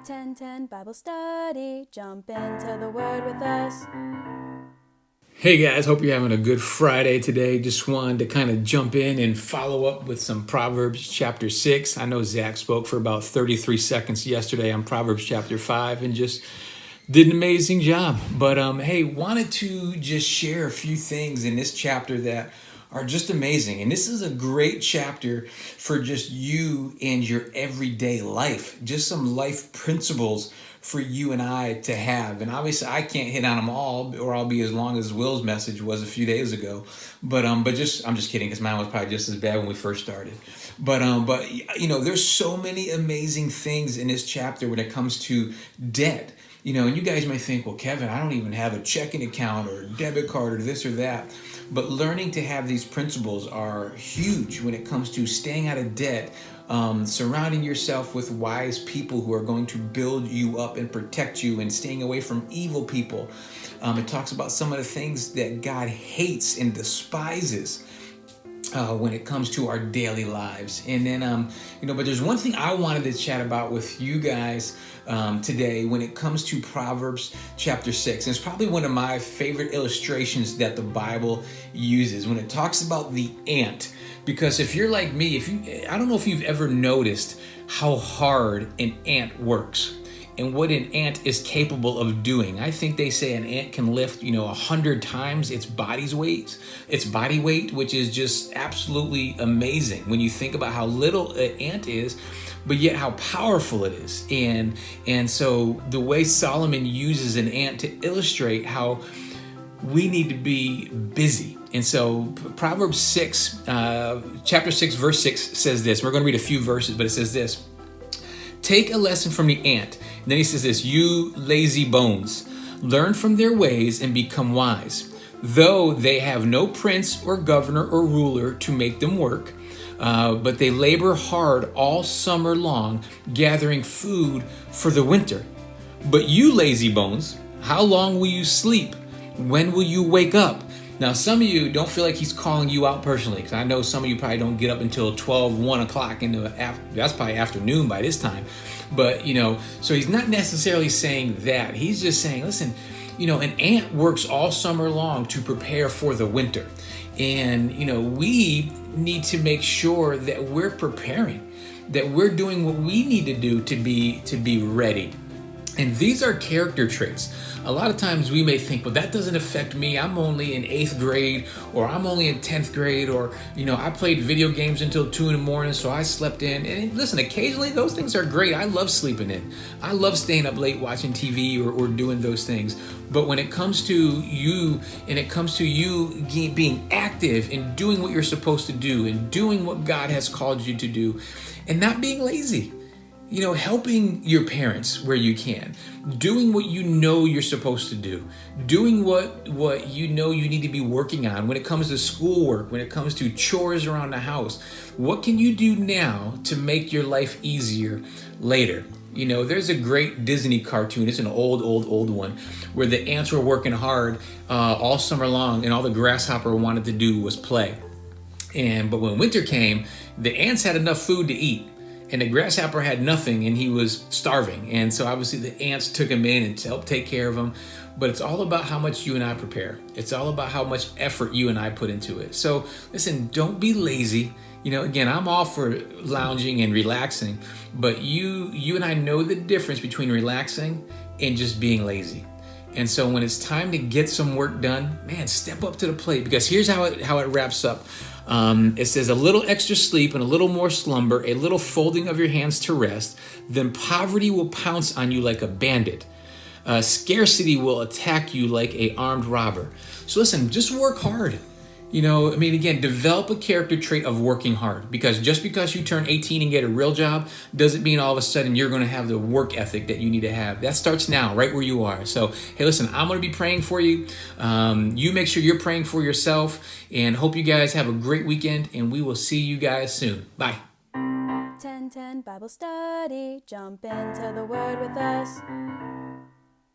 10:10 Bible Study. Jump into the Word with us. Hey guys, hope you're having a good Friday today. Just wanted to kind of jump in and follow up with some Proverbs chapter 6. I know Zach spoke for about 33 seconds yesterday on Proverbs chapter 5 and just did an amazing job. But hey, wanted to just share a few things in this chapter that are just amazing. And this is a great chapter for just you and your everyday life. Just some life principles for you and I to have. And obviously I can't hit on them all or I'll be as long as Will's message was a few days ago. But I'm just kidding, because mine was probably just as bad when we first started. But you know, there's so many amazing things in this chapter when it comes to debt. You know, and you guys may think, well, Kevin, I don't even have a checking account or a debit card or this or that. But learning to have these principles are huge when it comes to staying out of debt, surrounding yourself with wise people who are going to build you up and protect you, and staying away from evil people. It talks about some of the things that God hates and despises when it comes to our daily lives. And then, you know, but there's one thing I wanted to chat about with you guys today when it comes to Proverbs chapter 6. And it's probably one of my favorite illustrations that the Bible uses when it talks about the ant. Because if you're like me, I don't know if you've ever noticed how hard an ant works and what an ant is capable of doing. I think they say an ant can lift, 100 times its body weight, which is just absolutely amazing when you think about how little an ant is, but yet how powerful it is. And so the way Solomon uses an ant to illustrate how we need to be busy. And so Proverbs 6, chapter 6, verse 6 says this. We're going to read a few verses, but it says this. Take a lesson from the ant. And then he says this, you lazy bones, learn from their ways and become wise. Though they have no prince or governor or ruler to make them work, but they labor hard all summer long, gathering food for the winter. But you lazy bones, how long will you sleep? When will you wake up? Now, some of you don't feel like he's calling you out personally, because I know some of you probably don't get up until 12, 1 o'clock that's probably afternoon by this time. But, so he's not necessarily saying that. He's just saying, listen, an ant works all summer long to prepare for the winter. And, we need to make sure that we're preparing, that we're doing what we need to do to be ready. And these are character traits. A lot of times we may think, well, that doesn't affect me. I'm only in 8th grade, or I'm only in 10th grade, or, I played video games until 2 in the morning, so I slept in. And listen, occasionally those things are great. I love sleeping in. I love staying up late watching TV or doing those things. But when it comes to you, being active and doing what you're supposed to do and doing what God has called you to do and not being lazy, helping your parents where you can, doing what you're supposed to do, doing what you need to be working on when it comes to schoolwork, when it comes to chores around the house. What can you do now to make your life easier later? There's a great Disney cartoon. It's an old one where the ants were working hard all summer long, and all the grasshopper wanted to do was play. But when winter came, the ants had enough food to eat. And the grasshopper had nothing, and he was starving. And so obviously the ants took him in and helped take care of him. But it's all about how much you and I prepare. It's all about how much effort you and I put into it. So listen, don't be lazy. Again, I'm all for lounging and relaxing, but you and I know the difference between relaxing and just being lazy. And so when it's time to get some work done, man, step up to the plate, because here's how it wraps up. It says, a little extra sleep and a little more slumber, a little folding of your hands to rest, then poverty will pounce on you like a bandit. Scarcity will attack you like an armed robber. So listen, just work hard. Again, develop a character trait of working hard, because just because you turn 18 and get a real job doesn't mean all of a sudden you're going to have the work ethic that you need to have. That starts now, right where you are. So, hey, listen, I'm going to be praying for you. You make sure you're praying for yourself, and hope you guys have a great weekend, and we will see you guys soon. Bye. 10:10 Bible Study. Jump into the Word with us.